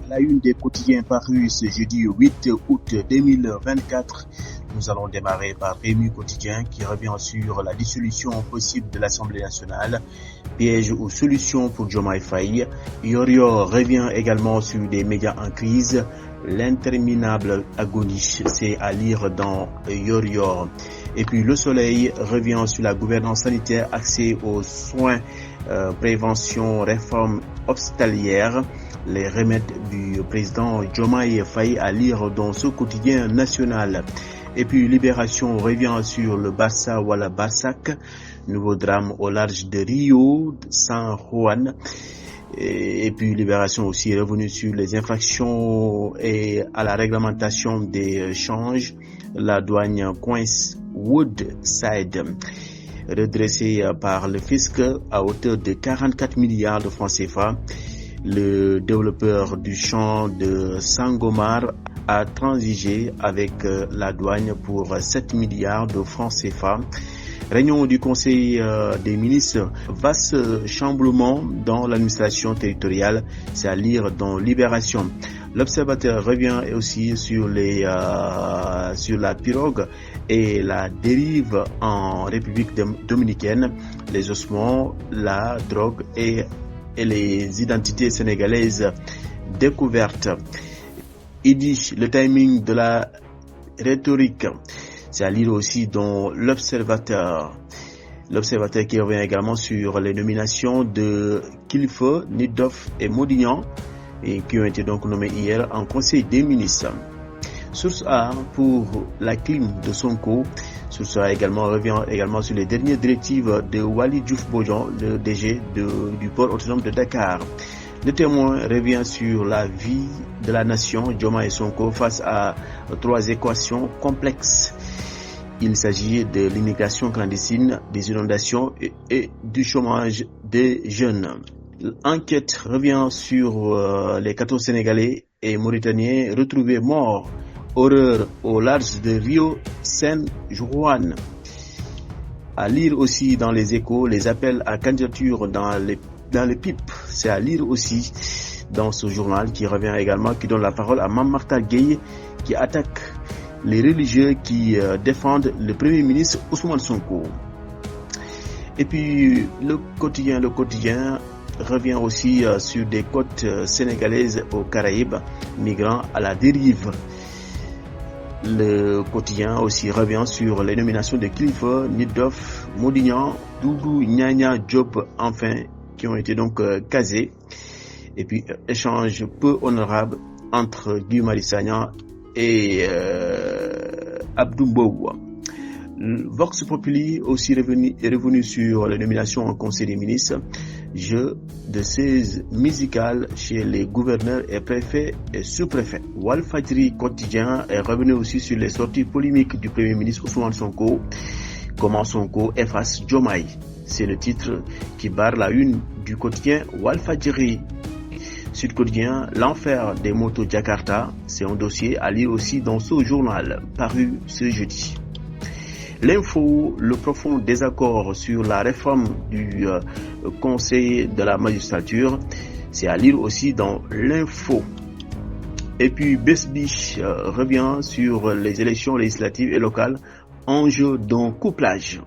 La une des quotidiens parus ce jeudi 8 août 2024. Nous allons démarrer par Rémi Quotidien qui revient sur la dissolution possible de l'Assemblée nationale, piège ou solution pour Diomaye Faye. Yorio revient également sur des médias en crise. L'interminable agonie, c'est à lire dans Yorio. Et puis Le Soleil revient sur la gouvernance sanitaire, accès aux soins, prévention, réforme hospitalière, les remèdes du président Diomaye Faye à lire dans ce quotidien national. Et puis Libération revient sur le Barça Wala Barsac, nouveau drame au large de Rio, San Juan. Et puis Libération aussi est revenu sur les infractions et à la réglementation des changes. La douane coince Woodside, redressée par le fisc à hauteur de 44 milliards de francs CFA. Le développeur du champ de Sangomar a transigé avec la douane pour 7 milliards de francs CFA. Réunion du Conseil des ministres, vaste chamboulement dans l'administration territoriale, c'est à lire dans Libération. L'Observateur revient aussi sur la pirogue et la dérive en République dominicaine, les ossements, la drogue et les identités sénégalaises découvertes. Il dit le timing de la rhétorique. C'est à lire aussi dans l'Observateur. L'Observateur qui revient également sur les nominations de Kilifeu, Nitdoff et Modignan, et qui ont été donc nommés hier en Conseil des ministres. Source A pour la clim de Sonko. Source A revient également sur les dernières directives de Waly Diouf Bodian, le DG du port autonome de Dakar. Le Témoin revient sur la vie de la nation, Diomaye et Sonko face à 3 équations complexes. Il s'agit de l'immigration clandestine, des inondations et du chômage des jeunes. L'enquête revient sur les 14 Sénégalais et Mauritaniens retrouvés morts. Horreur au large de Rio San Juan. À lire aussi dans les Échos, les appels à candidature dans les PIP. C'est à lire aussi dans ce journal qui revient également, qui donne la parole à Mame Mactar Gueye qui attaque les religieux qui défendent le Premier ministre Ousmane Sonko. Et puis le quotidien revient aussi sur des côtes sénégalaises aux Caraïbes, migrants à la dérive. Le quotidien aussi revient sur les nominations de Kilifeu, Nitdoff, Modignan, Doudou Nyanya Diop, enfin, qui ont été donc casés. Et puis échange peu honorable entre Guy Marius Sagna et Abdou Mbow. Vox Populi aussi est revenu sur les nominations en Conseil des ministres, jeu de 16 musicales chez les gouverneurs et préfets et sous-préfets. Walfadjri Quotidien est revenu aussi sur les sorties polémiques du Premier ministre Ousmane Sonko. Comment Sonko efface Diomaye. C'est le titre qui barre la une du quotidien Walfadjri. Sud Quotidien, l'enfer des motos Jakarta, c'est un dossier à lire aussi dans ce journal paru ce jeudi. L'info, le profond désaccord sur la réforme du Conseil de la magistrature, c'est à lire aussi dans l'info. Et puis Besbich revient sur les élections législatives et locales, enjeu d'un couplage.